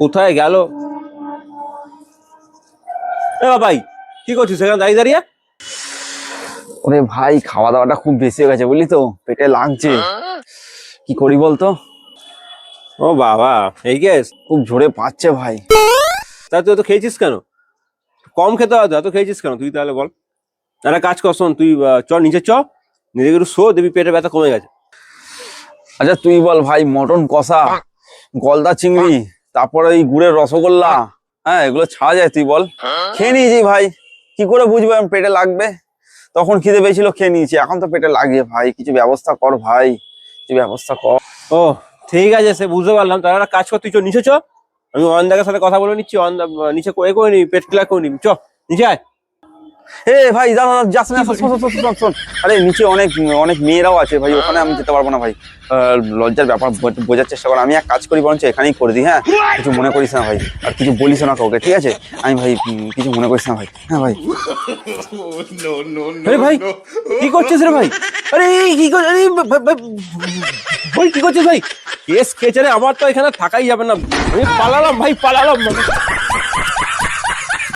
কোথায় গেল? ভাই কি করছিস সেখানে দাঁড়িয়ে দাঁড়িয়ে? ওরে ভাই, খাওয়া দাওয়াটা খুব বেশি হয়ে গেছে বুঝলি তো, পেটে লাগছে। কি করি বলতো? ও বাবা, এই গ্যাস! খুব জোরে পাচ্ছে ভাই। তা তুই তো খেয়েছিস কেন? কম খেতে হবে, এত খেয়েছিস কেন তুই? তাহলে বল। একটা কাজ কর, শোন তুই চ নিচে চ, নিজে একটু শো, দেখবি পেটের ব্যথা কমে গেছে। আচ্ছা তুই বল ভাই, মটন কষা, গলদা চিংড়ি, তারপরে এই গুড়ের রসগোল্লা, হ্যাঁ এগুলো ছাড়া যায়? তুই বল। খেয়ে নিয়েছি ভাই, কি করে বুঝবো আমি পেটে লাগবে? তখন খিদে পেয়েছিল, খেয়ে নিয়েছি, এখন তো পেটে লাগিয়ে। ভাই কিছু ব্যবস্থা কর ভাই, কিছু ব্যবস্থা কর। ও ঠিক আছে, সে বুঝতে পারলাম। তাহলে একটা কাজ কর, তুই চ নিচে চ, আমি অয়নদার সাথে কথা বলে নিচ্ছি। অয়নদা নিচে করে করে নি, পেট ক্লিয়ার করে নিবি। চ নিচে আয়। এ ভাই দাঁড়া, যাস না, শোন শোন শোন শোন শোন। আরে নিচে অনেক অনেক মেয়েরাও আছে ভাই, ওখানে আমি যেতে পারবো না ভাই। লজ্জার ব্যাপার, বোঝার চেষ্টা কর। আমি এক কাজ করি, বরঞ্চ এখানেই করে দিই। হ্যাঁ কিছু মনে করিস না ভাই, আর কিছু বলিস না কাউকে, ঠিক আছে? আমি ভাই কিছু মনে করিস না ভাই। হ্যাঁ ভাই। আরে ভাই কি করছিস রে ভাই? আরে কি করছিস? আরে ভাই কি করছিস ভাই? কেস খেয়েছে রে, আমার তো এখানে থাকাই যাবে না। আমি পালালাম ভাই, পালালাম।